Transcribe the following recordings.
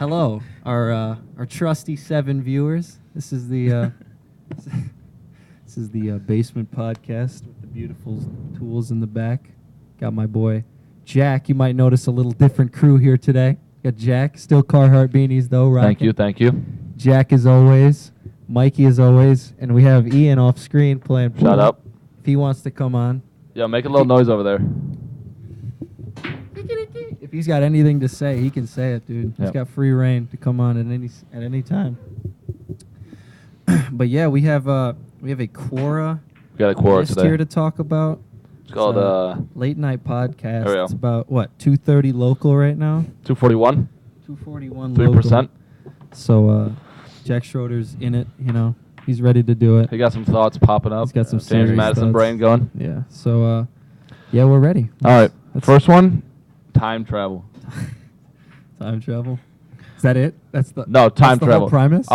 Hello, our trusty 7 viewers. This is the basement podcast with the beautiful tools in the back. Got my boy Jack. You might notice a little different crew here today. Got Jack, still Carhartt beanies though. Rocking. Thank you. Jack as always, Mikey as always, and we have Ian off screen playing pool. Shut up. If he wants to come on. Yeah, make a little noise over there. If he's got anything to say, he can say it, dude. He's Yep. got free reign to come on at any time. But yeah, we have a Quora We got a Quora list today. here to talk about. It's called late night podcast. There we go. It's about what 2:30 local right now. 241. 241 3%. local. So Jack Schroeder's in it. You know, he's ready to do it. He got some thoughts popping up. He's got some James serious Madison thoughts. brain going. Yeah. So yeah, we're ready. All right. Let's- First one, time travel. Time travel. Is that it? That's the No, time that's the travel. whole premise.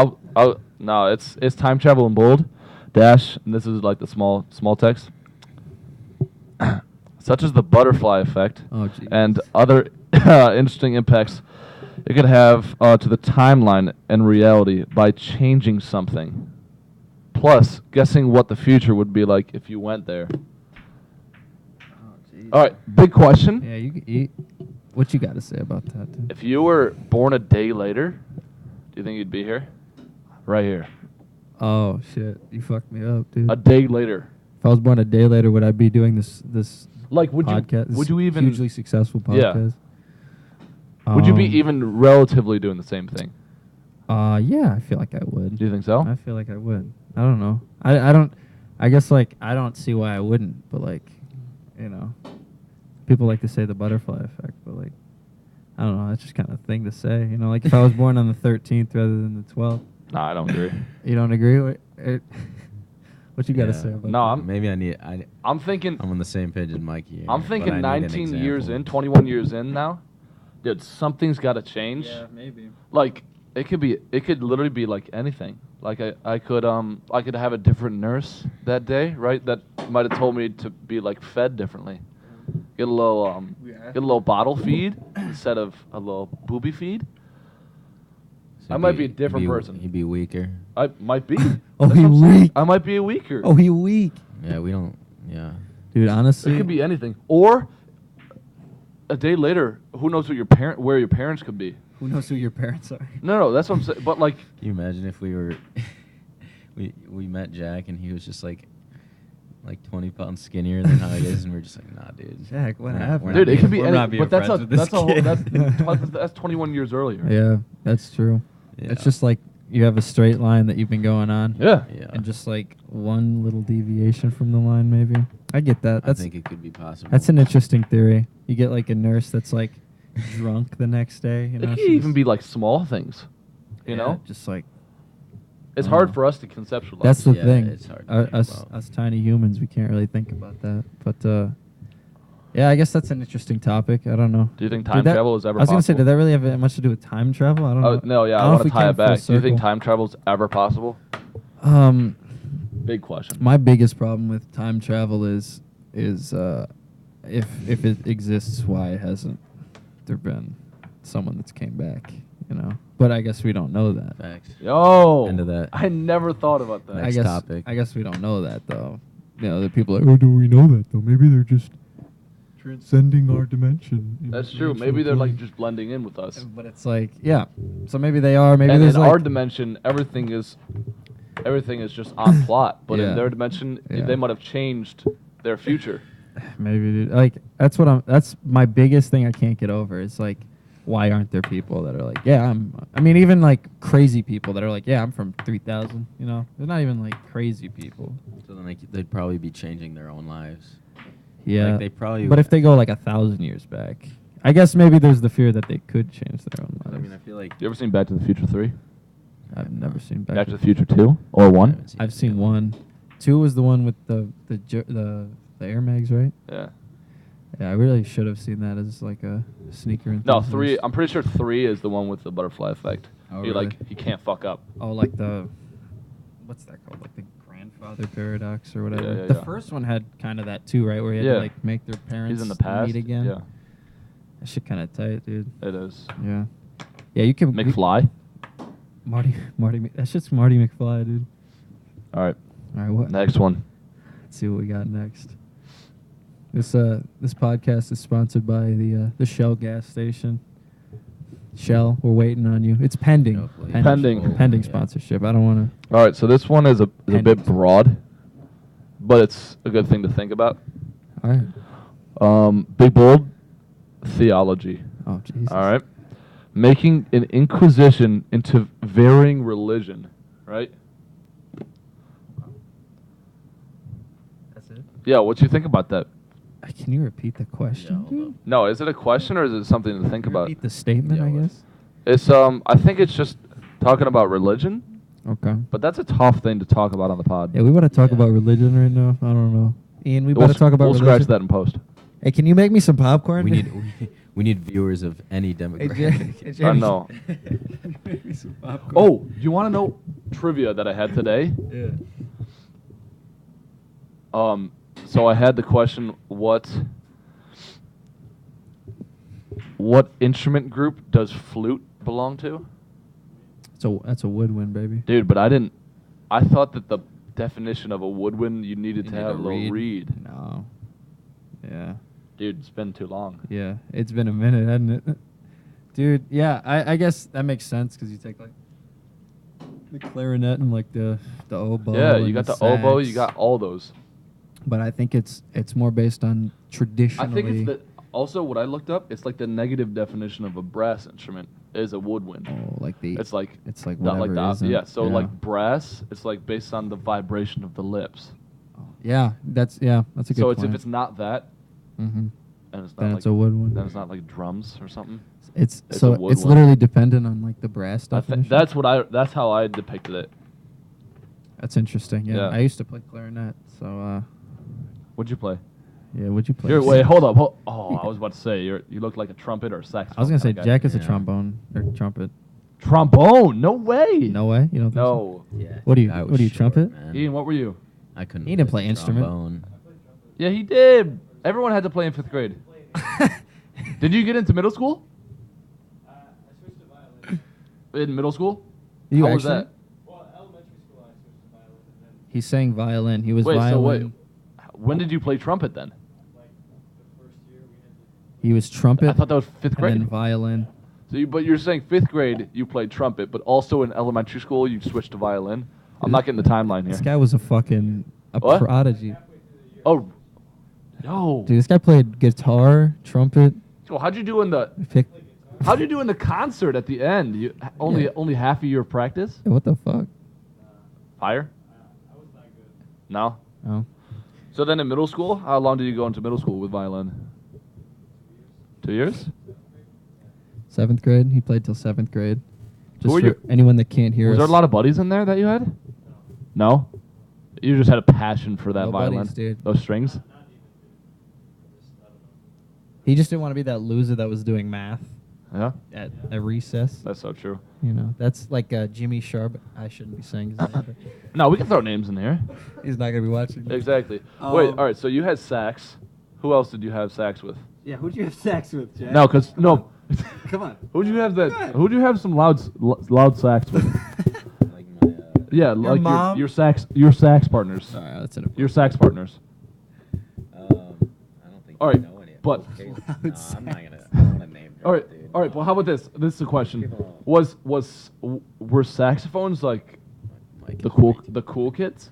No, it's time travel in bold. Dash. And this is like the small text. Such as the butterfly effect Oh, geez. and other interesting impacts it could have to the timeline and reality by changing something. Plus, guessing what the future would be like if you went there. All right, big question. Yeah, you what you got to say about that? Dude? If you were born a day later, do you think you'd be here? Right here. Oh shit, you fucked me up, dude. A day later. If I was born a day later, would I be doing this Like, would podcast? you? Would you even? hugely successful Yeah. podcast? Would you be even relatively doing the same thing? Yeah, I feel like I would. Do you think so? I feel like I would. I don't know. I don't. I guess like I don't see why I wouldn't, but like, you know, people like to say the butterfly effect, but like, I don't know. That's just kind of a thing to say. You know, like if I was born on the 13th rather than the 12th. No, I don't agree. You don't agree with it? What you got to Yeah. say about No, that? Maybe I'm thinking. I'm on the same page as Mikey here. I'm but thinking I need an 19 years example. in, 21 years in now. Dude, something's got to change. Yeah, maybe. Like it could literally be like anything. Like I could have a different nurse that day, right? That might have told me to be like fed differently. Get a little bottle feed instead of a little booby feed. So I might be a different person. He'd be weaker. I might be. Oh, That's he what I'm saying. weak. I might be a weaker. Oh, he weak. Yeah, we don't. Yeah. Dude, honestly. It could be anything. Or a day later, who knows what where your parents could be. Who knows who your parents are? No, that's what I'm saying. But like, Can you imagine if we were, we met Jack and he was just like 20 pounds skinnier than how he is, and we're just like, nah, dude. Jack, what We're not- happened? we're dude, not it could be being- we're any, not being but that's friends with this that's a whole, kid. that's 21 years earlier. Yeah, that's true. Yeah. It's just like you have a straight line that you've been going on. Yeah. Yeah. And just like one little deviation from the line, maybe. I get that. I That's think it could be possible. that's an interesting theory. You get like a nurse that's like drunk the next day. You It know, could even be like small things. You know, just like it's I hard don't know. for us to conceptualize. that's the Yeah, thing. it's hard to think Us about. us tiny humans, we can't really think about that. But yeah, I guess that's an interesting topic. I don't know. Do you think Did time that- travel is ever I was gonna say, possible? did that really have much to do with time travel? I don't know. Oh, no, yeah, don't I know want if to we tie came it full back. Do you think circle. time travel is ever possible? Big question. My biggest problem with time travel is if it exists, why hasn't there been someone that's came back? You know, but I guess we don't know that. Facts. Yo, End of that. I never thought about that. Next topic. I guess we don't know that though. You know, the people are like, oh, do we know that though? Maybe they're just transcending our dimension. That's true. Maybe they're like just blending in with us. But it's like, yeah. So maybe they are. Maybe And there's in like our dimension, everything is just on plot. But Yeah. in their dimension, Yeah. they might have changed their future. maybe dude, like that's my biggest thing I can't get over. It's like, why aren't there people that are like, yeah, I mean, even like crazy people that are like, yeah, I'm from 3000. You know, they're not even like crazy people. So then they'd probably be changing their own lives. Yeah, Like, they probably. but if they go like 1,000 years back, I guess maybe there's the fear that they could change their own I lives. mean, I feel like. You ever seen Back to the Future 3? I've never seen Back to the Future 2 or I 1? haven't I've seen it. 1. 2 was the one with the Air Mags, right? Yeah. Yeah, I really should have seen that as like a sneaker. No, enthusiast. 3. I'm pretty sure 3 is the one with the butterfly effect. Oh, He really? he can't fuck up. Oh, like what's that called? Like the grandfather paradox or whatever. Yeah, the yeah. first one had kind of that too, right? Where he had Yeah. to like make their parents He's in the past. meet again. Yeah, That shit kind of tight, dude. it is. Yeah. Yeah, you can. McFly. Marty. That's just Marty McFly, dude. All right. All right, what? Next one. Let's see what we got next. This podcast is sponsored by the Shell gas station. Shell, we're waiting on you. It's pending. Hopefully. Pending. Pending Yeah. sponsorship. I don't want to. All right. So this one is a bit Pending. broad, but it's a good thing to think about. All right. Big bold theology. Oh, Jesus. All right. Making an inquisition into varying religion. Right. That's it. Yeah. What you think about that? Can you repeat the question, Yeah, hold dude? up. No. Is it a question or is it something to think Can you about? repeat the statement, Yeah, I what? guess. It's I think it's just talking about religion, Okay. but that's a tough thing to talk about on the pod. Yeah, we want to talk Yeah. about religion right now. I don't know. Ian, we We'll better talk about We'll religion. scratch that in post. Hey, can you make me some popcorn? We need we need viewers of any Hey, demographic. I know. Make me some popcorn. Oh, do you want to know trivia that I had today? Yeah. So I had the question, what instrument group does flute belong to? So that's a woodwind, baby. Dude, but I thought that the definition of a woodwind, you needed You to need have a a little reed? reed. No. Yeah. Dude, it's been too long. Yeah. It's been a minute, hasn't it? Dude, yeah, I guess that makes sense because you take like the clarinet and like the oboe. Yeah, you and got the oboe, you sax. got all those. But I think it's more based on traditionally. I think it's the, also what I looked up, it's like the negative definition of a brass instrument is a woodwind. Oh, like the. It's like It's like not whatever. like the isn't. yeah. So like brass, it's like based on the vibration of the lips. Yeah, that's a good. So it's point. if it's not that, Mm-hmm. and it's not Then like it's a woodwind. then it's not like drums or something. It's It's so a it's woodwind. literally dependent on like the brass I definition. that's how I depicted it. That's interesting. Yeah. Yeah. I used to play clarinet, so What'd you play? yeah. Would you play? Here, wait, hold up. Oh, I was about to say you look like a trumpet or a saxophone. I was gonna say kinda guy. Jack is a Yeah. trombone or trumpet. Trombone? No way. No way. You don't think so? No. Yeah. What do you- I was what do you, short, trumpet? man. Ian, what were you? I couldn't. He didn't play instrument. trombone. Yeah, he did. Everyone had to play in 5th grade. Did you get into middle school? I switched to violin. In middle school? You How was actually- that? Well, elementary school I switched to violin, and then He's saying violin. He was Wait, so violin. wait. When did you play trumpet then? like the first year we had to. He was trumpet. I thought that was 5th and grade. then violin. So but you're saying 5th grade you played trumpet, but also in elementary school you switched to violin. I'm not getting the timeline here. This guy was a What? prodigy. Oh, no. Dude, this guy played guitar, trumpet. So how'd you do in the how'd you do in the concert at the end? You only half a year of practice? What the fuck? Higher? I was not good. No. Oh. So then in middle school, how long did you go into middle school with violin? 2 years? 7th grade. He played till 7th grade. Just were for you- anyone that can't hear Was us. there a lot of buddies in there that you had? No. You just had a passion for that No violin. buddies, dude. Those strings? Not even good. Just I don't know. He just didn't want to be that loser that was doing math Yeah. at a recess. That's so true. You know, that's like Jimmy Sharp. I shouldn't be saying his name. but No, we can throw names in here. He's not gonna be watching. Exactly. Wait, Um, all right, so you had sax. Who else did you have sax with? Yeah, who'd you have sex with, Jack? No, because no. Come on. Who'd you have that? Good. Who'd you have some loud sax with? Like my. Yeah, like mom? your sax partners. All right, that's an. Your sax partners. I don't think All I right, know any. but- Okay. Loud No, I'm not sex. gonna. I don't want to name drop, All right, dude. all right. Well, how about this? This is a question. People- Were saxophones like Mike the is cool way too- the cool kids?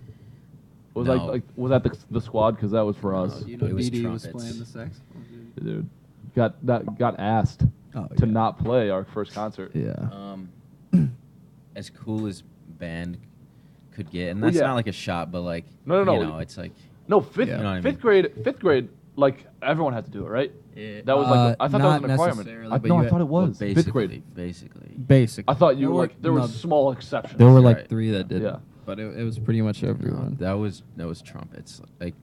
Was No. like was that the squad? Because that was for No, us, You know, It was Dee Dee was trumpets. playing the saxophone. dude. dude. Got asked Oh, to yeah. not play our first concert. Yeah. As cool as band could get, and Well, that's yeah. not like a shot, but like No, no, you no. know, it's like No, fifth Yeah. You know what I fifth mean? grade. Fifth grade, like everyone had to do it, right? That was like I thought that was not an requirement. necessarily, I, but no, you I had- thought it well, was fifth grade. Basically. Basic. I thought you There were were- like there were no, small exceptions. There were like Right. 3 that did. Yeah. But it was pretty much No, everyone. that was trumpets. Like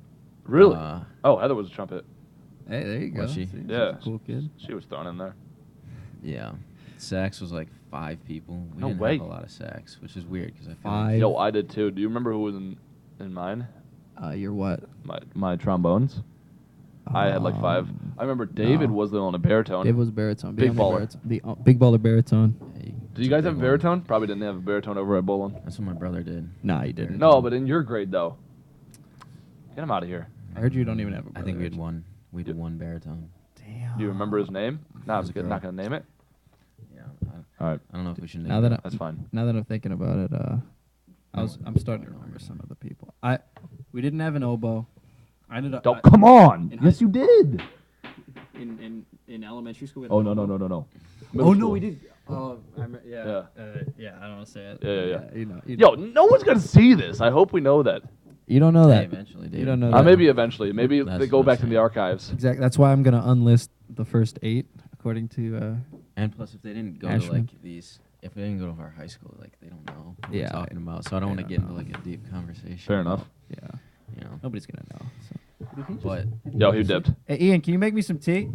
Really? uh, Oh, Heather was a trumpet. Hey, there you go. Was she? See, she's Yeah. a cool kid. She was thrown in there. yeah, sax was like 5 people. We No didn't way. have a lot of sax, which is weird because I feel 5. Yo, I did too. Do you remember who was in mine? You're what? My trombones. I had like 5. I remember David No. was the on a baritone. Dave was baritone. Big on the baller. baritone. The big baller baritone. Yeah, Did you guys have a baritone? Probably didn't have a baritone over at Bowling. That's what my brother did. Nah, he didn't. No, but in your grade though. Get him out of here. I heard you don't even have a I brother. think we had one. We did one baritone. Damn. Do you remember his name? No, I'm It was a not gonna name it. Yeah. All right, I don't know if we should name Now that it. that's fine. Now that I'm thinking about it, I'm starting to remember some of the people. We didn't have an oboe. I ended up Don't come on. in Yes, you did. in elementary school. Oh no. Oh Middle no, school. we did. Oh, yeah. Yeah. Yeah, I don't want to say it. Yeah. You know. Yo, no one's gonna see this. I hope we know that. You don't know Hey, that. eventually, You Dave. don't know that. Maybe eventually. Maybe That's they go what I'm back to the saying. archives. Exactly. That's why I'm gonna unlist the first 8 according to. And plus, if they didn't go to Ashman. like these, if they didn't go to our high school, like they don't know what Yeah. we're talking about. So I don't want to They get don't into know. like a deep conversation. Fair enough. Yeah. You know, Nobody's gonna know. So. but Yo, he dipped. Hey, Ian, can you make me some tea?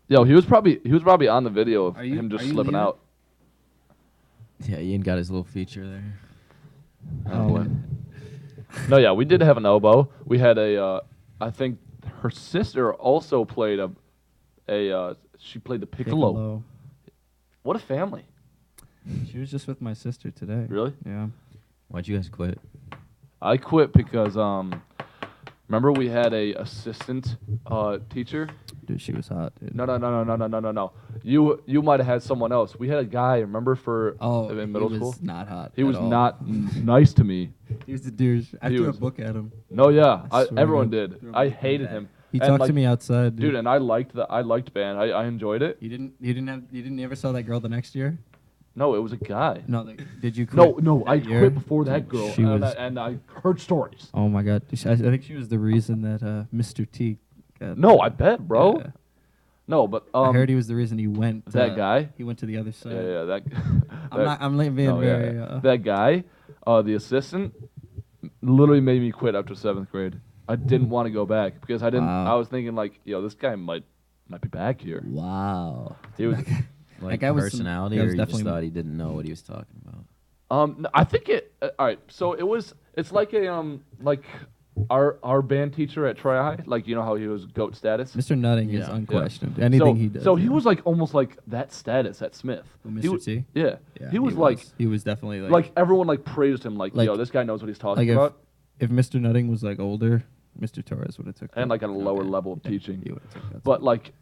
Yo, he was probably on the video of Are you- him just are you slipping leaving? out. yeah, Ian got his little feature there. Oh, boy. No, yeah, we did have an oboe. We had I think her sister also played she played the piccolo. What a family. She was just with my sister today. Really? Yeah. Why'd you guys quit? I quit because remember we had a assistant teacher. Dude, she was hot, dude. No. You might have had someone else. We had a guy. Remember for in middle he school. was not hot. He at was all. not nice to me. He was a douche. I He threw was- a book at him. No, yeah, I swear everyone to did. God. I hated him. He And, talked like, to me outside, dude, and I liked band. I enjoyed it. You didn't ever saw that girl the next year? No, it was a guy. No, did you quit? No, I that year? quit before that girl, She and, was. and I heard stories. Oh my God, I think she was the reason that Mr. T. Got, No, I bet, bro. Yeah. No, but I heard he was the reason he went. that guy. He went to the other side. Yeah, that. I'm like being no, very. That guy, the assistant, literally made me quit after 7th grade. I didn't want to go back because I didn't. Wow. I was thinking like, yo, this guy might be back here. Wow. He was. Like guy was some- personality, that or was you just definitely- thought he didn't know what he was talking about? No, I think it. All right, so it's like a like our band teacher at Troy High, like you know how he was GOAT status. Mr. Nutting is Yeah. unquestioned. Anything he does. So he yeah. was like almost like that status at Smith. Who, He Mr. wa- T? Yeah. Yeah, He was like he was definitely like everyone like praised him like, Like- yo, this guy knows what he's talking like about, if Mr. Nutting was like older, Mr. Torres would have took and that. like at a lower Okay. level of Yeah, teaching. he would have took that. But like,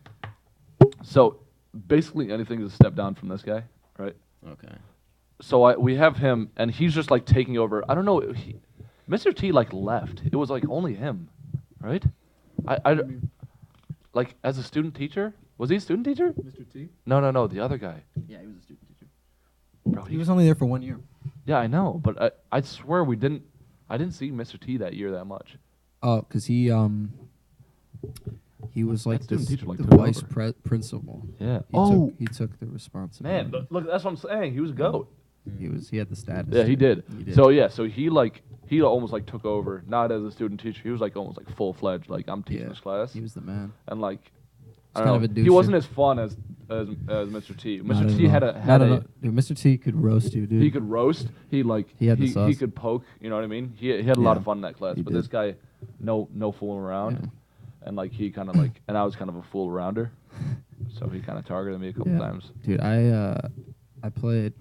so basically anything is a step down from this guy, right? Okay. So we have him, and he's just like taking over. I don't know. Mr. T like left. It was like only him, right? Like as a student teacher. Was he a student teacher? Mr. T? No, the other guy. Yeah, he was a student teacher. Bro, He was only there for 1 year. yeah, I know, but I swear I didn't see Mr. T that year that much. Oh, because he was like That student teacher, like, the took vice over. principal. Yeah. He took the responsibility. Man, look, that's what I'm saying. He was a GOAT. He had the status. Yeah, he too. did. So yeah, so he almost like took over, not as a student teacher. He was like almost like full fledged. Like I'm teaching Yeah, this class, He was the man. and like I He's don't kind of know, a he wasn't doucher. as fun as Mr. T. Not Mr. at T all. had Not a at all. Dude, Mr. T could roast you, dude. he could roast. He had the he sauce. could poke. You know what I mean? He had a lot Yeah, of fun in that class. he But did. this guy, no fooling around, Yeah. and like he kind of like, and I was kind of a fool arounder, so he kind of targeted me a couple Yeah. times. Dude, I played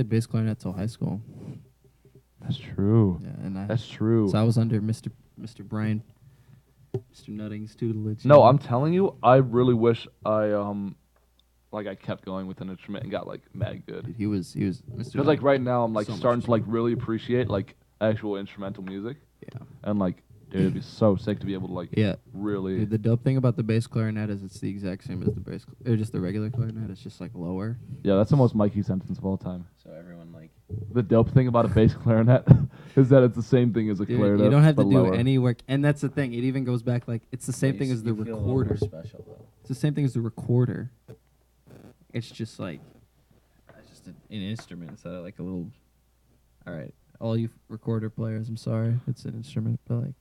bass clarinet till high school. That's true. Yeah, and That's true. So I was under Mr. Brian, Mr. Nutting's tutelage. No, I'm telling you, I really wish I kept going with an instrument and got like mad good. Dude, he was Mr. Because Nutting. like right now, I'm like So much starting to like fun. really appreciate like actual instrumental music, Yeah. and like dude, it'd be so sick to be able to like Yeah. really. Dude, the dope thing about the bass clarinet is it's the exact same as the bass, or just the regular clarinet. It's just like lower. Yeah, that's the most Mikey sentence of all time. So everyone like The dope thing about a bass clarinet is that it's the same thing as a Dude, clarinet. you don't have to but do lower. any work, and that's the thing. It even goes back like it's the same thing as the recorder. Special though. It's the same thing as the recorder. It's just like it's just an instrument instead of like a little. All right, all you recorder players, I'm sorry, it's an instrument, but like,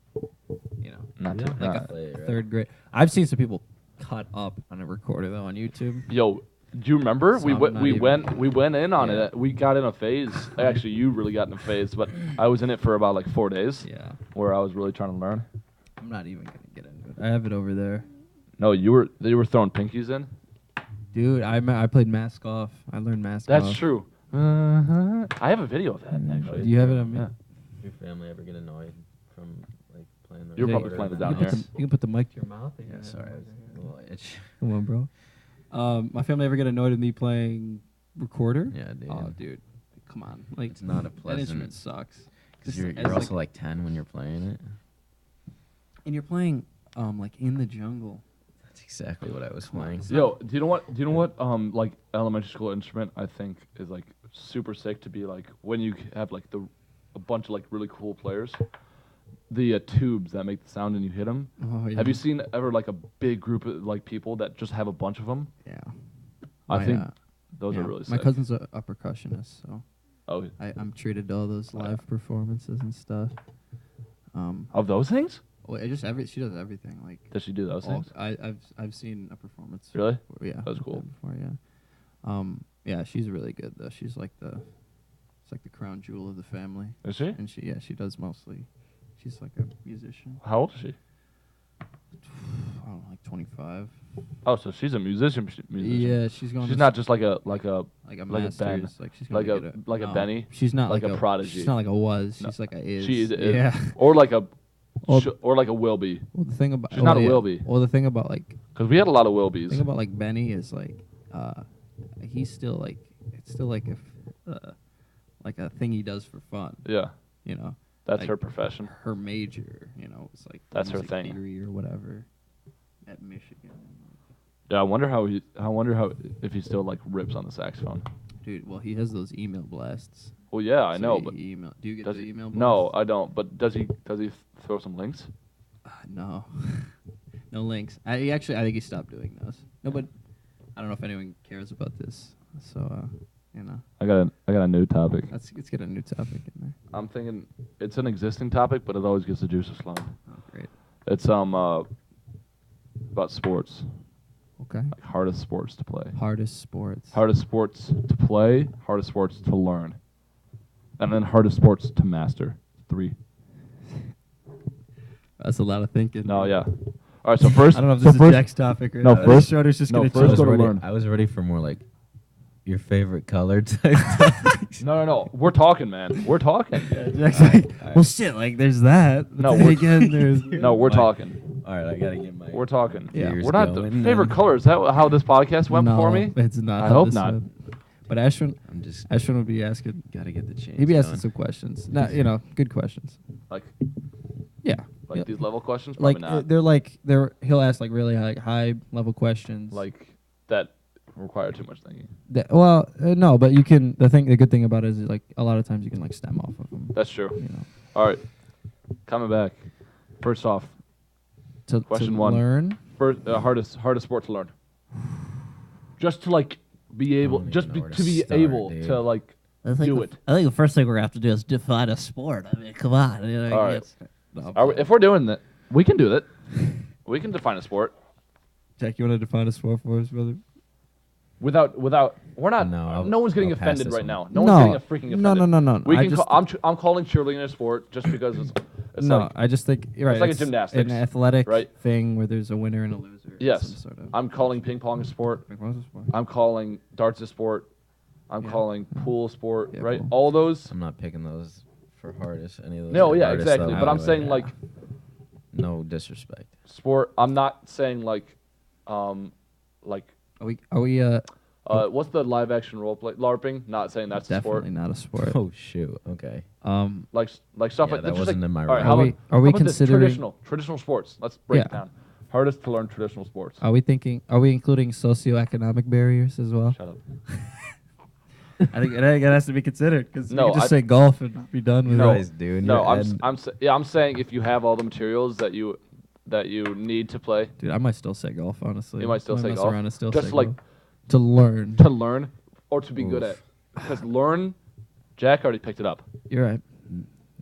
you know, Not Yeah. to- like not- a Play it, right? third grade. I've seen some people cut up on a recorder though on YouTube. Yo, do you remember So we I'm went not we even- went we went in on Yeah. it. We got in a phase. Actually, you really got in a phase, but I was in it for about like 4 days, Yeah, where I was really trying to learn. I'm not even gonna get into it. I have it over there. No, you were throwing pinkies in. Dude, I played mask off. I learned mask That's off. true. I have a video of that actually. Do you have it on me? Yeah. Your family ever get annoyed from like playing the You're probably recorder playing it and down then- here. You can put the mic to your mouth. and Yeah, you sorry. have A little itch. Come on, bro. My family ever get annoyed with me playing recorder? Yeah, dude. Oh, dude, come on. Like, It's not a that instrument pleasant. sucks. Because Just you're as, also like 10 when you're playing it. and you're playing like in the jungle. That's exactly what I was Come on, playing. it's Yo, do you know what like elementary school instrument I think is like super sick to be like when you have like a bunch of like really cool players, the tubes that make the sound and you hit them. Oh yeah. Have you seen ever like a big group of like people that just have a bunch of them? Yeah. I My, think those yeah, are really sick. My cousin's a percussionist, so Oh, I'm treated to all those live performances and stuff. of those things? Well, she does everything. Like Does she do those all, things? I've seen a performance. Really? Before, yeah. That's cool. Before, yeah. Yeah, she's really good though. She's like it's like the crown jewel of the family. Is she? And she does mostly. She's like a musician. How old is she? I don't know, like 25. Oh, so she's a musician. Yeah, she's going. She's to not just like a like a like a master's. Ben. Like she's Like gonna a- get like a no, Benny? She's not Like like, a prodigy. She's not like a was. No. She's like a is. She is. Yeah. Or like a Well- or like a will be. Well, the thing about She's not a yeah. will be. Well, the thing about like Because we had a lot of will the bees. thing about like Benny is like he's still like it's still like like a thing he does for fun. Yeah, You know. that's Like, her profession. Her major, you know, was like That's her music thing. theory or whatever at Michigan. Yeah, I wonder how if he still like rips on the saxophone. Dude, well, he has those email blasts. Well, yeah, I So know, he but email. Do you get does the he? email? No, blasts? I don't. But does he throw some links? No, no links. I think he stopped doing those. No, but I don't know if anyone cares about this. So, you know, I got a new topic. let's get a new topic in there. I'm thinking it's an existing topic, but it always gets the juices flowing. Oh, great. It's about sports, Okay. like hardest sports to play, Hardest sports. hardest sports to play, hardest sports to learn, and then hardest sports to master. 3. That's a lot of thinking. No, yeah. All right, so first, I don't know if so this is first, Jack's topic or no, not. first- Schroeder's just no, gonna first chill. go to learn. I was ready for more like your favorite color type topics. No. We're talking, man. We're talking. Jack's Alright, like, alright. well, shit. Like, there's that. But No, then we're- again, there's. No, we're Mike. talking. All right, I gotta get my. We're talking. Yeah. gears We're not going favorite then. color. Is that how this podcast went no, for me? It's not. I how hope this not. went. But Ashwin would be asking. Gotta get the change. He'd be asking going. some questions. Not, good questions. Like Yeah. like these level questions? Like Probably not. he'll ask like really high level questions. Like that require too much thinking. No, but you can. The good thing about it is like a lot of times you can like stem off of them. That's true. You know, All right. Coming back. First off, to Question 1. learn. first hardest sport to learn. Just to like be able, don't just even be, know where to to be start, able dude. to like I think do the, it. I think the first thing we're gonna have to do is define a sport. I mean, come on. You know, All right. it's- If we're doing that, we can do that. We can define a sport Jack, you want to define a sport for us, brother? without. We're not. No, No, one's getting I'll pass offended this right one. now. No one's getting freaking offended. No. We I can. just, I'm calling cheerleading a sport just because it's no, like I just think you're right. like a gymnastics, an athletic right? thing where there's a winner and a loser. Some yes. sort of. I'm calling ping pong a sport. Like, what's a sport? I'm calling darts a sport. I'm Yeah. calling pool a sport. Yeah, right? pool. All those. I'm not picking those for hardest. Any of those. No, are yeah, hardest exactly. though, But by I'm the way. saying like No disrespect. sport. I'm not saying like like Are we what's the live action role play? LARPing. Not saying that's a definitely sport. not a sport. Oh shoot. Okay. Like stuff Yeah, like that just wasn't like, in my all right, realm. how Are we- about- are we how about this? considering- traditional sports? Let's break it Yeah. down. Hardest to learn traditional sports. Are we including socioeconomic barriers as well? Shut up. I think it has to be considered because No, you can just I- say golf and be done with No, it. Christ, dude. No, you're I'm saying if you have all the materials that you need to play Dude, I might still say golf, honestly. You might still I say mess golf? around and still Just say like- golf. To learn. to learn or to be good Oof. at. Because learn, Jack already picked it up. You're right.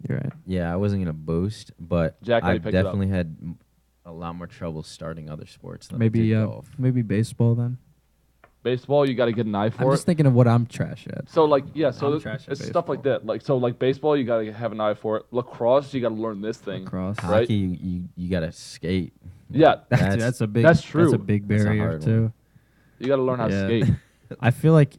You're right. Yeah, I wasn't gonna boast, but Jack already I picked it up. definitely had a lot more trouble starting other sports than I Maybe did golf. maybe baseball then. Baseball, you got to get an eye I'm for just it. thinking of what I'm trash at. So like so I'm it's trash at stuff like baseball. that. Like so like baseball, you got to have an eye for it. Lacrosse, you got to learn this thing. Lacrosse. Right? Hockey, you gotta skate. Yeah, That's a big. that's true. That's a big That's a barrier hard too. you got to learn how to Yeah. skate. I feel like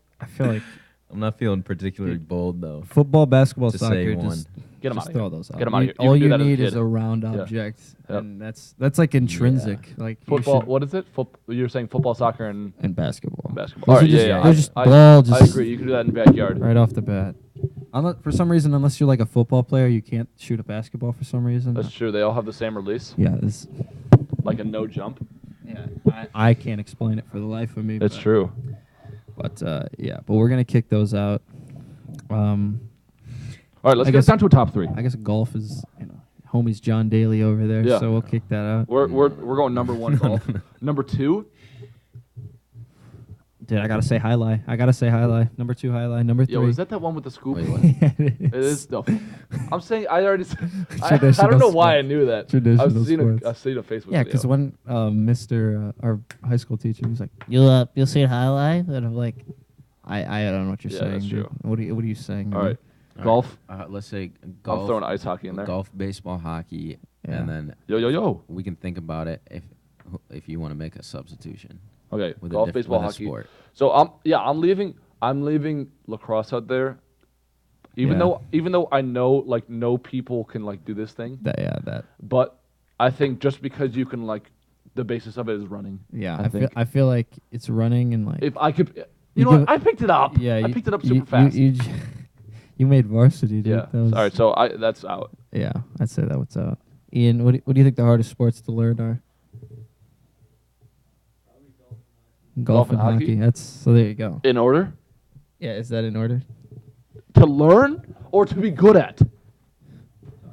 I'm not feeling particularly bold though. football, basketball, To say soccer. one. Just Get 'em just outta throw here. those out. Get 'em outta here. You All can do you that as a need kid. is a round Yeah. object, Yep. and that's like intrinsic. Like you Football. should- What is it? You're saying football, soccer, and and basketball. basketball. Those All are right, just, yeah. they're just I ball. Just I agree. You can do that in the backyard. right off the bat. For some reason, unless you're like a football player, you can't shoot a basketball for some reason. That's true. They all have the same release, Yeah, this. like a no jump. Yeah, I can't explain it for the life of me. That's but- true. But but we're gonna kick those out. All right, let's I get guess- down to a top 3. I guess golf is, homie's John Daly over there, Yeah. so we'll kick that out. We're going number 1 golf. Number 2. Dude, I gotta say highlight. Number 2 highlight. Number 3. Yo, is that one with the scoop? Wait, what? Yeah, It is stuff. I'm saying I already. I Traditional don't know why sport. I knew that. Traditional sports. I've seen a Facebook Yeah, video. because when Mr. Our high school teacher was like, You'll see it highlight, and I'm like, I don't know what you're Yeah, saying. that's Dude. true. What are you saying? All dude? right, All golf. right, let's say I'm golf. throwing ice hockey in there. Golf, baseball, hockey, Yeah. and then Yo. we can think about it if you want to make a substitution Okay, with golf, a baseball, with a hockey. sport. So I'm leaving lacrosse out there. Even Yeah. though I know like no people can like do this thing, That. but I think just because you can like the basis of it is running. Yeah, I think. I feel like it's running and like. If I could, you You know give what? I picked it up. Yeah, I you- picked it up you- super fast. You made varsity, dude. Yeah. That was- All right, so that's out. Yeah, I'd say that was out. Ian, what do you think the hardest sports to learn are? Golf and hockey. So there you go. In order Yeah, is that in order? to learn or to be good at. Are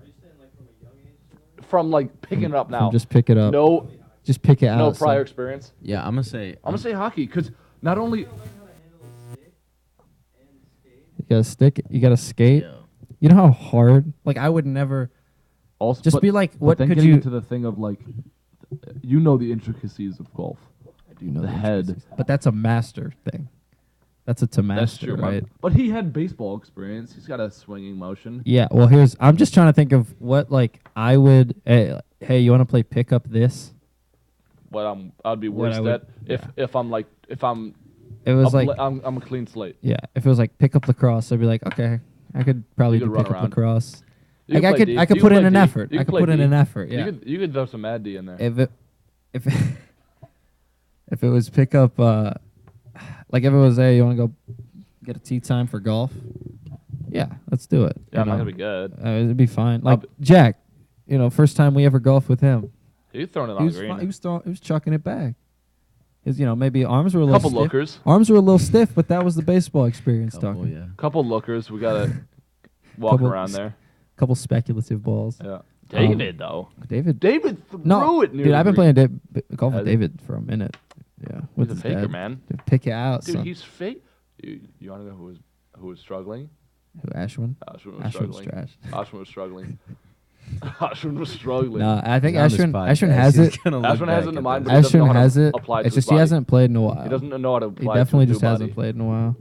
you saying like from a young age to learn? From like picking it up now. Just pick it up. No, Just pick it out. no so- prior experience. Yeah, I'm gonna say. I'm gonna say hockey because not only Learn how to handle a stick and skate. You gotta stick. You gotta skate. Yeah. You know how hard? Like I would never. also Just be like, what could you? the thing of like, you know the intricacies of golf. I do know the head. intricacies. But that's a master thing. That's a to master, That's true, right? But he had baseball experience. He's got a swinging motion. Yeah. Well, I'm just trying to think of what like I would. Hey, you want to play pick up this? What I'd be What worse I would- at if I'm It was like I'm a clean slate. yeah. If it was like pick up lacrosse, I'd be like, okay, I could probably You could do run pick up around. lacrosse. You Like can I play could D. I could You put can in play an D. effort. You I can could play put in D. an effort. Yeah. You could throw some Mad D in there. If if it was pick up, like if it was, hey, you want to go get a tee time for golf? Yeah, let's do it. Yeah, I'm you not know? gonna be good. It'd be fine. Like be- Jack, first time we ever golfed with him, He's throwing it he on was the green. he was chucking it back. His maybe arms were a little Couple stiff. lookers. Arms were a little stiff, but that was the baseball experience Couple, talking. yeah. Couple lookers. We gotta walk Couple around there. Couple speculative balls. Yeah. Um, David though. David. David threw No, it near dude, the I've been green. playing golf with Has he? David for a minute. Yeah, with He's a his faker, dad. man. Dude, pick it out, Dude, son. he's fake. You wanna know who was struggling? Who, Ashwin? Ashwin was Ashwin's struggling. trash. Ashwin was struggling. Ashwin was struggling. No, I think He's on this Ashwin podcast. has He's it. gonna look Ashwin has back it in at mind, this. but he doesn't know Ashwin how to has it. apply it to It's his just he body. hasn't played in a while. He doesn't know how to He apply it to definitely his just new hasn't body. played in a while.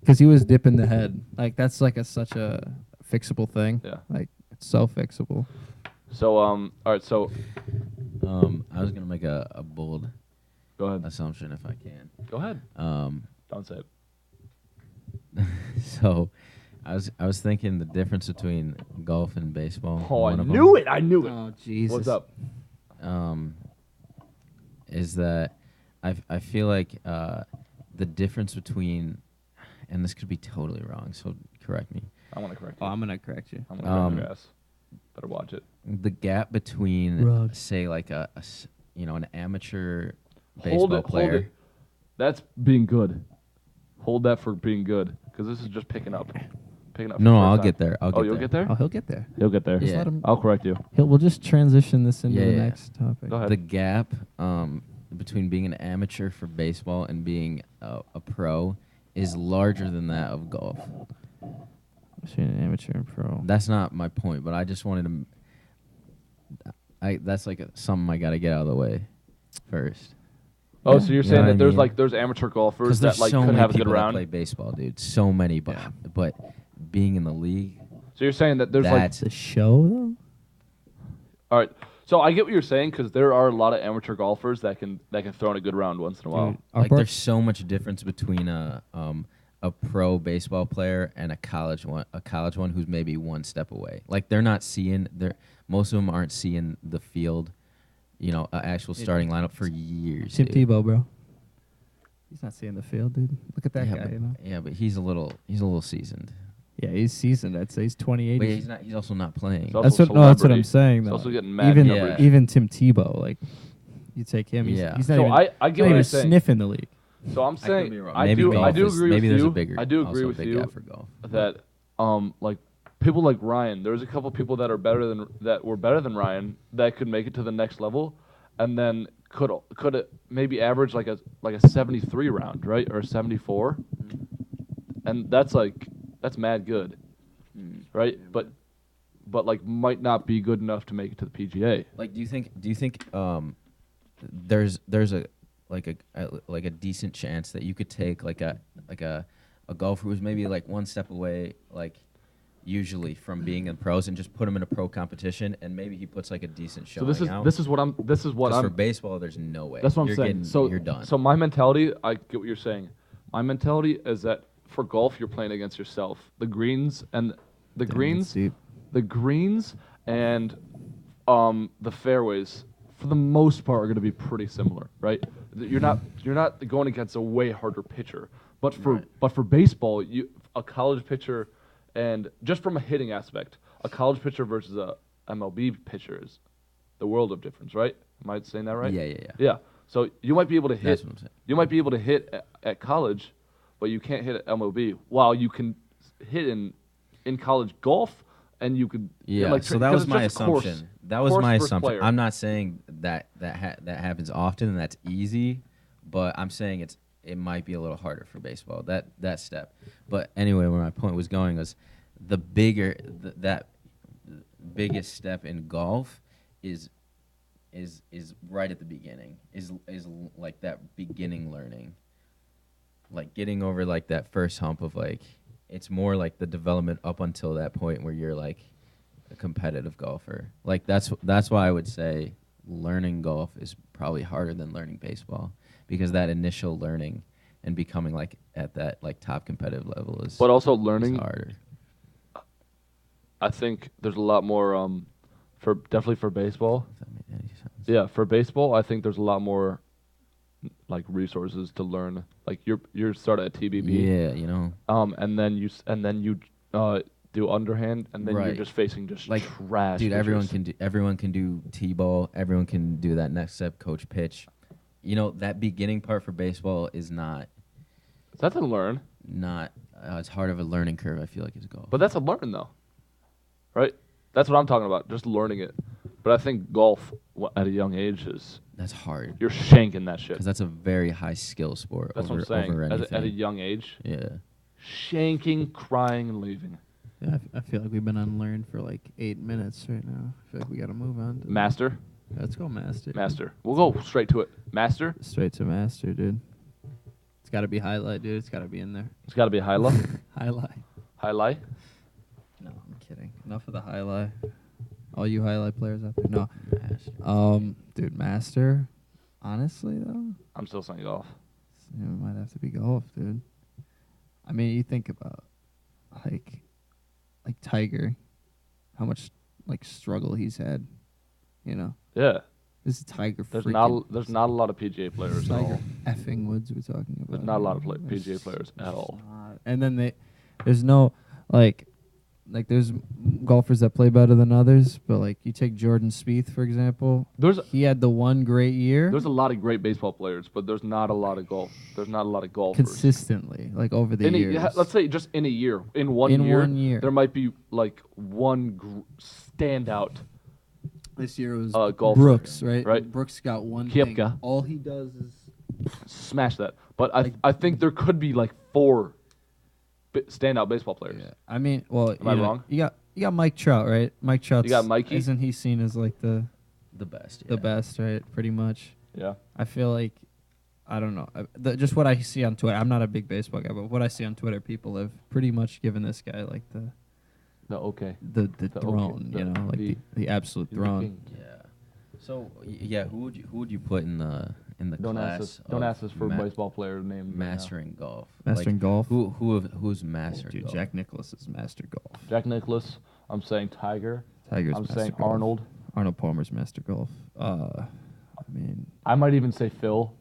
Because he was dipping the head. Like that's like such a fixable thing. Yeah. Like it's so fixable. So all right, so I was gonna make a bold go ahead. assumption if I can. Go ahead. Don't say it. So, I was thinking the difference between golf and baseball. Oh, I one of knew it. I knew it. Oh Jesus. What's up? Is that I feel like the difference between, and this could be totally wrong, so correct me. I want to correct Oh, you. I'm gonna correct you. I'm gonna correct your ass. Better watch it. The gap between, Rug. say, like an amateur Hold baseball it. player. Hold it. That's being good. Hold that for being good, because this is just picking up. Picking up. for No, the I'll first get time. there. I'll Oh, get you'll there. get there. Oh, he'll get there. He'll get there. Yeah. Let him. I'll correct you. We'll just transition this into Yeah, the yeah. next topic. Go ahead. The gap between being an amateur for baseball and being a pro is larger than that of golf. Between an amateur and pro. That's not my point, but I just wanted to. That's like something I got to get out of the way first. Oh, Yeah. so you're You saying know that what I mean? there's amateur golfers Because that there's like so could many have a good people that round. play baseball, dude. So many, but Yeah. but being in the league, So you're saying that there's that's The show though. all right. So I get what you're saying because there are a lot of amateur golfers that can throw in a good round once in a while. Dude, our Like bar- there's so much difference between a pro baseball player and a college one who's maybe one step away. Like they're not seeing most of them aren't seeing the field, an actual starting lineup for years. Tim dude. Tebow, bro. He's not seeing the field, dude. Look at that yeah, guy. but, You know. yeah, but he's a little seasoned. Yeah, he's seasoned. I'd say he's 28. But he's not. He's also not playing. He's also That's what. No, that's what I'm celebrity. saying. He's Though. also getting mad even coverage. even Tim Tebow, like you take him. He's, Yeah. he's not So even. I he's get what not even you're saying. sniffing the league. So I'm I could saying be wrong. I Maybe do golf agree is- with maybe there's you. a bigger, I do also agree a with big you gap for golf. that like people like Ryan. There's a couple people that were better than Ryan that could make it to the next level, and then could maybe average like a 73 round, right, or a 74, and that's mad good, right? But like might not be good enough to make it to the PGA. Like, do you think there's a decent chance that you could take like a golfer who's maybe like one step away, like usually from being in pros, and just put him in a pro competition, and maybe he puts like a decent So showing out. this is what I'm. 'Cause for baseball, there's no way. That's what I'm You're saying. getting- So you're done. So my mentality, I get what you're saying. My mentality is that for golf, you're playing against yourself. The greens and the greens and the fairways, for the most part, are going to be pretty similar, right? You're not going against a way harder pitcher. But for baseball, a college pitcher, and just from a hitting aspect, a college pitcher versus a MLB pitcher is the world of difference, right? Am I saying that right? Yeah. Yeah. So you might be able to hit. That's what I'm saying. You might be able to hit at college, but you can't hit at MLB. While you can hit in college golf, and you could Yeah, like, so that because was my it's just course- assumption. That was course my versus assumption. player. I'm not saying that happens often and that's easy, but I'm saying it might be a little harder for baseball, that step. But anyway, where my point was going was the biggest step in golf is right at the beginning, is like that beginning learning, like getting over like that first hump of like, it's more like the development up until that point where you're like a competitive golfer. Like that's why I would say learning golf is probably harder than learning baseball, because that initial learning and becoming like at that like top competitive level is But also is learning. harder. I think there's a lot more definitely for baseball. If that made any sense. Yeah, for baseball, I think there's a lot more like resources to learn. Like you're start at TBB. Yeah, And then you do underhand, and then you're Right. just facing just like trash. dude, everyone pitchers. can do T-ball. Everyone can do that next step, coach pitch. That beginning part for baseball is not That's a learn, as hard of a learning curve, I feel like, as golf. but that's a learn though, right? That's what I'm talking about, just learning it. But I think golf at a young age is that's hard you're shanking that shit. because that's a very high skill sport. That's over, what I'm saying. Over anything. At a young age, Yeah. shanking, crying, and leaving. Yeah, I feel like we've been unlearned for like 8 minutes right now. I feel like we got to move on. To Master, Let's go master. master. We'll go straight to it. Master. Straight to master, dude. It's got to be highlight, dude. It's got to be in there. It's got to be high-low. Highlight. Highlight. No, I'm kidding. Enough of the highlight. All you highlight players out there. No. Master. Dude, master. Honestly, though, I'm still saying golf. it might have to be golf, dude. I mean, you think about like Tiger, how much like struggle he's had. Yeah. This is Tiger. There's freaking not a lot of PGA players at all. Tiger effing Woods we're talking about. There's not a lot of There's PGA players at all. not. And then there's no like there's golfers that play better than others, but like you take Jordan Spieth for example. He had the one great year There's a lot of great baseball players, but there's not a lot of golf. There's not a lot of golfers. consistently, like over the years. Let's say just in a year, in one year, there might be like one standout. This year was golfer. Brooks, right? Right. Brooks got one Koepka. thing. All he does is Smash that. But I think there could be like 4 standout baseball players. yeah. I mean, well, Am I wrong? You got Mike Trout, right? Mike Trout. You got Mikey? Isn't he seen as like the best. the best, right? Pretty much. Yeah. I feel like, I don't know, just what I see on Twitter. I'm not a big baseball guy, but what I see on Twitter, people have pretty much given this guy like the No, okay. the The throne, okay, like the absolute the throne. king. Yeah. So yeah, who would you put in the Don't class? ask us. Don't ask us for a baseball player name. Mastering golf. Mastering golf? Who's mastering Dude, golf? Jack Nicklaus is master golf. Jack Nicklaus. I'm saying Tiger. Tiger's I'm master saying golf. Arnold. Arnold Palmer's master golf. I mean, I might even say Phil.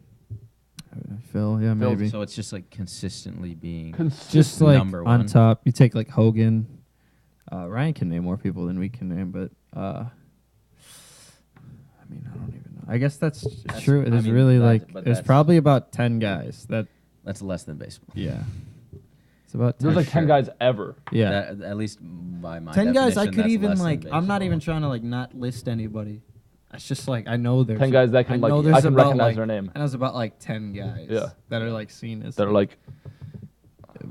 Phil, yeah, Phil, maybe. So it's just like consistently being. Just like number on one. top, you take like Hogan. Ryan can name more people than we can name, but I mean, I don't even know. I guess that's true. I There's mean, really that- like but there's that's- probably about 10 guys that That's less than baseball. yeah. It's about 10. There's like 10 Sure. guys ever. Yeah. That, at least by my 10 guys I definition, could that's even less than like I'm not baseball. even trying to like not list anybody. It's just like I know there's 10 guys that can, I like, know I there's can about, recognize like, their name. And there's about like 10 guys Yeah. that are like seen as That are like,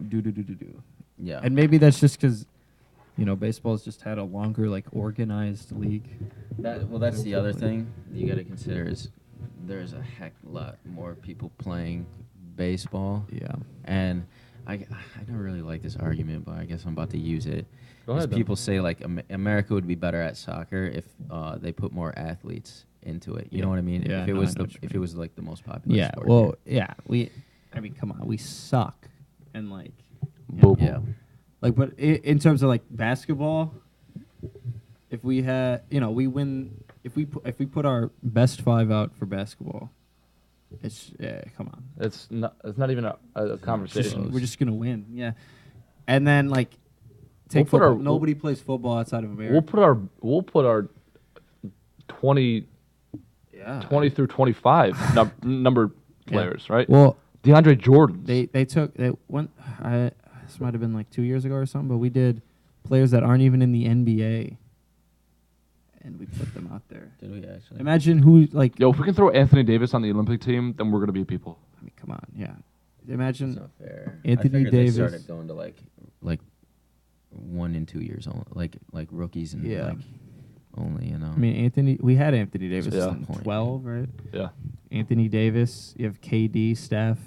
do. Yeah. And maybe that's just cuz baseball's just had a longer like organized league. That's the other thing you got to consider is there's a heck lot more people playing baseball, Yeah. and I don't really like this argument, but I guess I'm about to use it. Go Is ahead, then. people say like America would be better at soccer if they put more athletes into it. You know what I mean? Yeah, if it no, was I know what you if it mean. was like the most popular. Yeah. sport Well, here. yeah. I mean, come on. We suck. And like Boom. Yeah. Like, but in terms of like basketball, if we had, we win. If we put our best 5 out for basketball, come on, it's not even a conversation. we're just gonna win. Yeah, and then like We'll take put football. our- Nobody plays football outside of America. We'll put our 20 yeah. 20 through 25 number players, right? Well, DeAndre Jordan. they went. This might have been like 2 years ago or something, but we did players that aren't even in the NBA, and we put them out there. Did we actually? Imagine who like. Yo, if we can throw Anthony Davis on the Olympic team, then we're gonna be people. I mean, come on, yeah. It's Imagine not fair. Anthony I figured Davis. They started going to like 1 and 2 years old, like rookies and Yeah. like only I mean, we had Anthony Davis Yeah. in 12, right? Yeah. Anthony Davis, you have KD, Steph.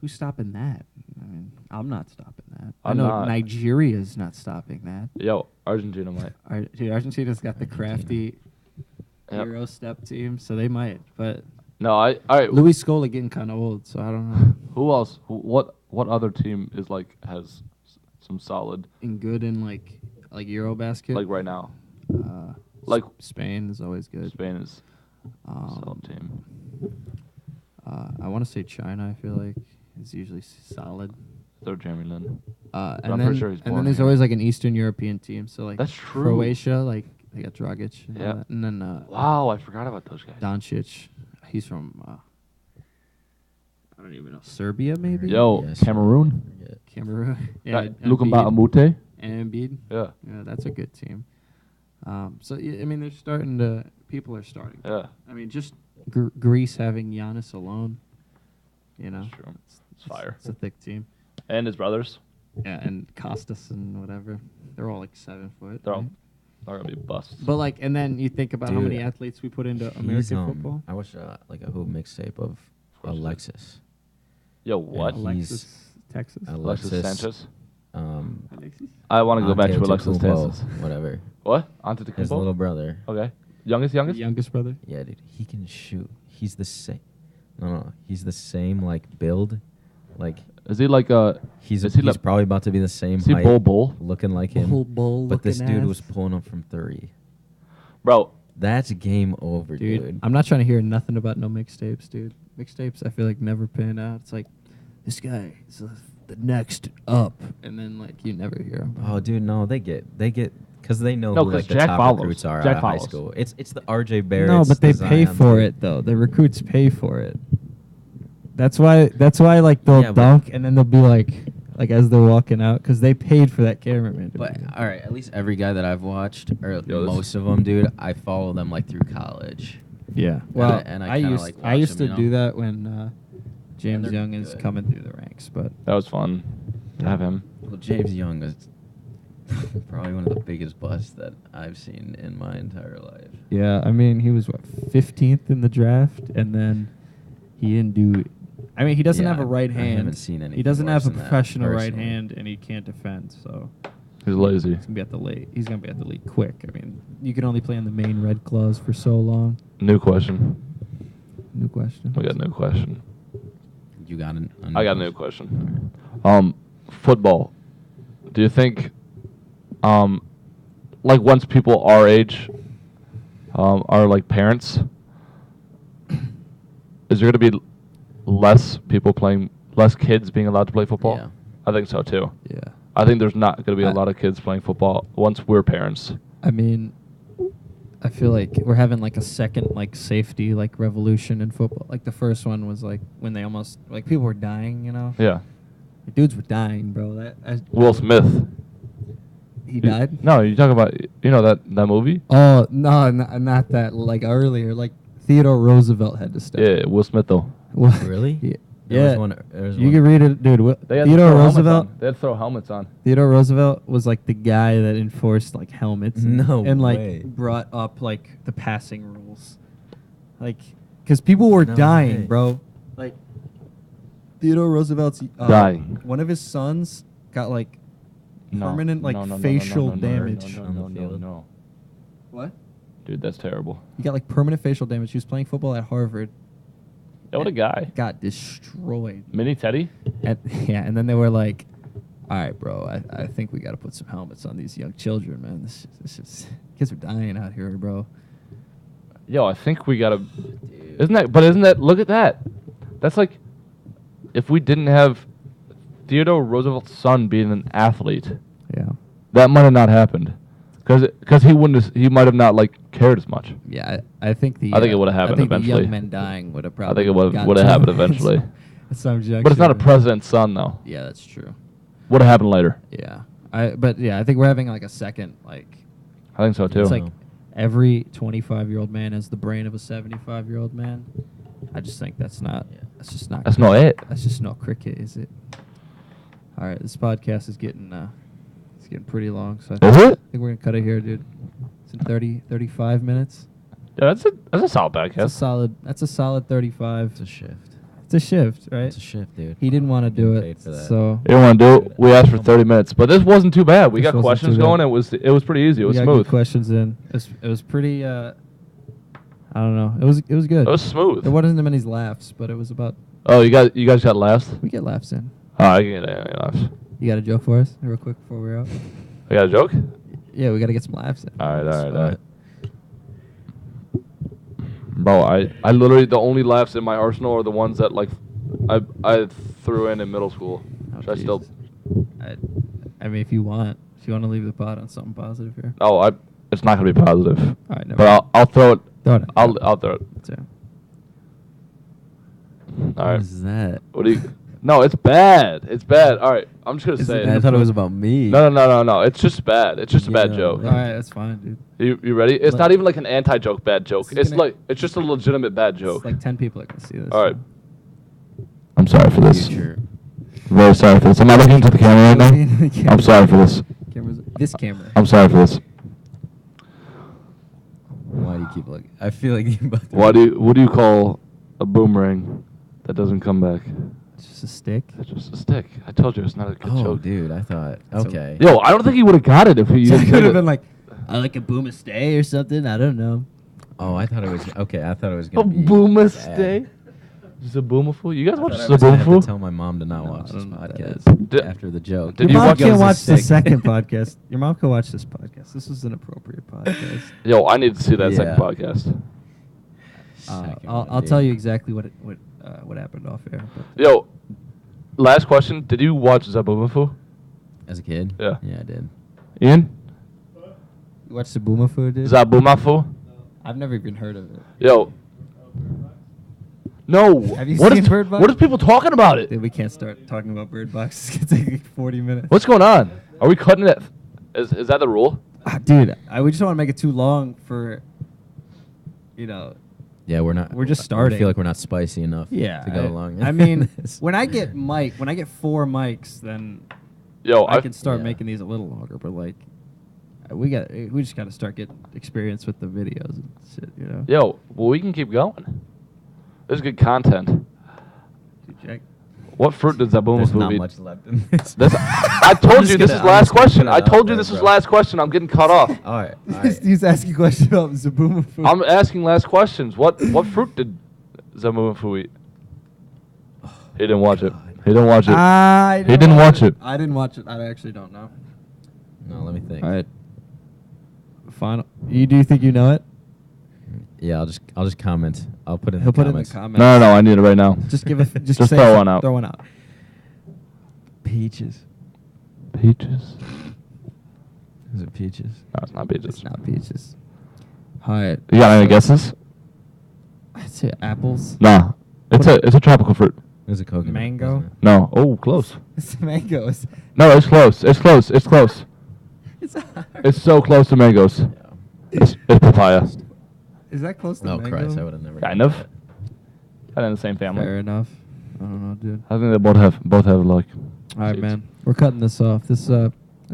Who's stopping that? I mean, I'm not stopping that. I I'm know not. Nigeria's not stopping that. Yo, Argentina might. Dude, Argentina's got the Argentina. crafty Yep. Euro step team, so they might. But No, all right. Luis Scola getting kind of old, so I don't know. Who else? What other team is like has some solid And good in like Eurobasket. like right now? uh, Like Spain is always good. Spain is a Um, solid team. I want to say China. I feel like is usually solid. They're Jeremy Lin. And I'm then pretty sure he's and born then there's here. always like an Eastern European team. So like That's true. Croatia, like they got Dragic. And all Yeah. that. And then Wow, I forgot about those guys. Doncic. He's from I don't even know, Serbia maybe. Yo, Yes. Cameroon. Cameroon. Yeah, and Luka Embiid. Mbamute. And Embiid. Yeah, Yeah, that's a good team. So yeah, I mean, people are starting. yeah, I mean, just Greece having Giannis alone. You know, that's true. It's fire. It's a thick team. And his brothers. Yeah, and Costas and whatever. They're all like 7 foot. They're all right? are gonna be busts. But like, and then you think about how many Dude, athletes we put into He's, American football. I watched like a hoop mixtape of course. Alexis. Yo, what? He's- Alexis, Texas. Alexis Sanchez. Alexis. I want to go back to Alexis Antetokounmpo, Sanchez. Whatever. What? His Antetokounmpo? little brother. Okay. Youngest. Youngest brother. Yeah, dude. He can shoot. He's the same. No. He's the same like build. Like Is he like a? he's Is he he's like- probably about to be the same Is he height, bull? looking like him. Bull but this looking dude ass. was pulling up from 3. Bro, That's game over, Dude, dude. I'm not trying to hear nothing about no mixtapes, dude. Mixtapes, I feel like never pan out. It's like this guy is the next up, and then like you never hear him. Oh, dude, no, they get because they know No, who 'cause like the Jack top follows. recruits are Jack out of high follows. school. It's the RJ Barrett. No, but they pay for it though. The recruits pay for it. That's why like they'll Yeah, but- dunk and then they'll be like as they're walking out because they paid for that cameraman. To But be there. all right, at least every guy that I've watched, or Yo, this- most of them, dude, I follow them like through college. Yeah. Well, and I I kinda, used like, I watch used them, to you do know? that when James they're Young is good. coming through the ranks, but that was fun to have him. Well, James Young is probably one of the biggest busts that I've seen in my entire life. yeah, I mean he was 15th in the draft, and then he didn't do. I mean he doesn't Yeah, have a right I hand. haven't seen anything He doesn't worse have a than that, professional right personally. hand, and he can't defend. So He's lazy. He's gonna be at the late. He's gonna be at the league quick. I mean, you can only play in the main red claws for so long. New question. New question. We got a new question. You got an. I got a new question. Football. Do you think, like once people our age, are like parents, is there going to be less kids being allowed to play football? Yeah. I think so too. Yeah. I think there's not going to be a lot of kids playing football once we're parents. I mean, I feel like we're having like a second like safety like revolution in football. Like the first one was like when they almost like people were dying, you know. Yeah. Like, dudes were dying, bro. Will Smith. He died. No, you talk about that movie. Oh no, not that. Like earlier, like Theodore Roosevelt had to step. Yeah, Will Smith though. What? Really? Yeah. There was Yeah. one- there was You one- can read it, dude. They had to Theodore throw helmets Roosevelt. on. They had to throw helmets on. Theodore Roosevelt was like the guy that enforced like helmets and, No and like way. brought up like the passing rules, like because people were No dying, way. bro. Like Theodore Roosevelt's Dying. One of his sons got like No, permanent like no, no, no, no, facial no, no, no, damage. No, on the no, no, field. no. What? Dude, that's terrible. He got like permanent facial damage. He was playing football at Harvard. Yeah, what a guy. Got destroyed. Mini Teddy? And, yeah, and then they were like, "All right, bro, I think we got to put some helmets on these young children, man. This is kids are dying out here, bro." Yo, I think we gotta. Isn't that? Look at that. That's like, if we didn't have Theodore Roosevelt's son being an athlete, Yeah. that might have not happened. Because he might have not like cared as much. Yeah, I think I think it would've happened I think eventually. The young men dying would have probably. I think it gotten would have happened to eventually. some junction. But it's not a president's son though. Yeah, that's true. Would have happened later. Yeah, I think we're having like a second like. I think so too. It's like every 25-year-old man has the brain of a 75-year-old man. I just think that's not. Yeah. That's just not. That's not it. That's just not cricket, is it? All right, this podcast is getting it's getting pretty long, so I Is it? think we're gonna cut it here, dude. It's in 35 minutes. Yeah, that's a solid podcast. That's a solid 35. It's a shift. It's a shift, right? It's a shift, dude. He didn't want to do Getting it, paid for that. so You don't want to do it. We asked for 30 minutes, but this wasn't too bad. We This got wasn't questions too bad. going. It was pretty easy. It was we got smooth. good questions in. It was pretty. I don't know. It was good. It was smooth. There wasn't many laughs, but it was about. Oh, you guys got laughs? We get laughs in. Oh, I can get any laughs. You got a joke for us, real quick before we're out? I got a joke? Yeah, we got to get some laughs in. All right. Bro, I literally the only laughs in my arsenal are the ones that like I threw in middle school. Oh, Should I still? Jesus. I mean, if you want to leave the pod on something positive here. Oh, it's not gonna be positive. All right, never But mind. I'll throw it. Throw it in. I'll throw it. So, All right. What is that? What do you? No, it's bad. It's bad. All right, I'm just gonna Is say it- I it. thought it was about me. No. It's just bad. It's just a bad Yeah. joke. all right, that's fine, dude. You ready? It's Let- not even like an anti-joke bad joke. This is It's gonna- like it's just a legitimate bad joke. It's like 10 people that can see this. All right. so. I'm sorry for this. Future. Very sorry for this. I'm not looking into the camera right Looking into the now. I'm sorry for this. This camera. I'm sorry for this. Why do you keep looking? I feel like you're about to. What do you call a boomerang that doesn't come back? It's just a stick. It's just a stick. I told you it's not a good Oh, joke. dude, I thought. That's Okay. Yo, I don't think he would have got it if he So it didn't could say have that. been like, I like a boom a stay or something. I don't know. Oh, I thought it was. Okay, I thought it was a gonna be. boomer bad. stay. Zaboomafoo? You guys I watch thought I was gonna have to Zaboomafoo? tell my mom to not No, watch I this don't know what that podcast Did- after the joke. Did Your you mom watch- can Goes to watch the sick. second podcast. Your mom can watch this podcast. This is an appropriate podcast. Yo, I need to see that second Yeah. podcast. Second I'll one, tell dude. you exactly what happened off air. But Yo, last question. Did you watch Zaboomafoo? As a kid. Yeah. Yeah, I did. Ian? you watched the Boomafoo, dude? Zaboomafoo? I've never even heard of it. Yo. No. Have you What seen is- Bird Box? What is people talking about it? Dude, we can't start talking about Bird Box. It's gonna take like 40 minutes. What's going on? Are we cutting it? Is that the rule? Dude, we just don't want to make it too long for, you know. Yeah, we're not. We're just I starting. feel like we're not spicy enough. Yeah. To go along. I mean, this. when I get 4 mics, then Yo, I can start yeah. making these a little longer. But like, we just got to start getting experience with the videos and shit, you know. Yo, well, we can keep going. This is good content. Dude, Jack, What fruit does There's Zabumafu not eat? much left in this. I told just you this gonna- is I'm last just gonna question. put I it told out you there, this was bro. last question. I'm getting cut off. All right. All right. He's asking questions about Zabumafu. I'm asking last questions. What fruit did Zabumafu eat? He didn't watch it. He didn't watch it. I He didn't watch it. I didn't watch it. I actually don't know. No, let me think. All right. Final. Do you think you know it? Yeah, I'll just comment. I'll put it in He'll the put it in the comments. comments. No, I need it right now. Just give it. Just Just say throw it. one out. Throw one out. Peaches. Peaches. Is it peaches? No, it's not peaches. It's not peaches. All right. You got any guesses? I'd say apples. Nah. It's a tropical fruit. It was a coconut. Mango? wasn't it? No. Oh, close. It's mangoes. No, it's close. It's close. It's close. It's so close to mangoes. Yeah. It's papaya. Is that close to Oh mango? Christ! I would have never. Kind got of. that. Kind of in the same family. Fair enough. I don't know, dude. I think they both have like. All right, seeds. man. We're cutting this off. This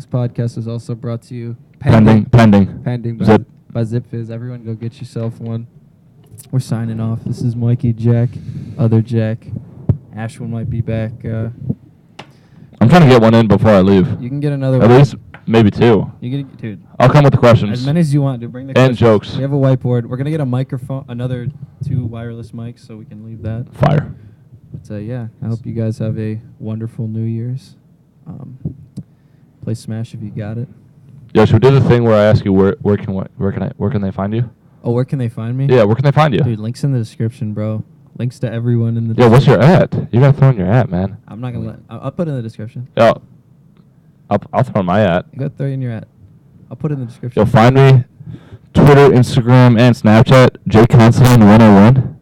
podcast is also brought to you Pending. pending by, Zip. by ZipFizz. Everyone go get yourself one. We're signing off. This is Mikey, Jack, other Jack. Ashwin might be back. I'm trying to get one in before I leave. You can get another At one. least maybe two. You get, dude. I'll come with the questions. As many as you want, dude. Bring the And questions. jokes. We have a whiteboard. We're gonna get a microphone, another 2 wireless mics, so we can leave that. Fire. But yeah, I hope you guys have a wonderful New Year's. Play Smash if you got it. Yeah, should we do the thing where I ask you where can they find you? Oh, where can they find me? Yeah, where can they find you? Dude, links in the description, bro. Links to everyone in the Yeah, what's your description. at? You gotta throw in your at, man. I'm not gonna I'll put it in the description. Yeah, I'll throw in my at. You gotta throw in your at. I'll put it in the description. You'll find me Twitter, Instagram, and Snapchat. JConsulting101.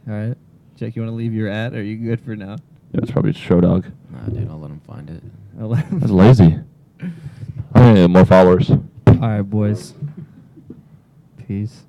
All right. Jake, you want to leave your at, or are you good for now? Yeah, it's probably Show Dog. Nah, dude, I'll let him find it. That's lazy. I need more followers. All right, boys. Peace.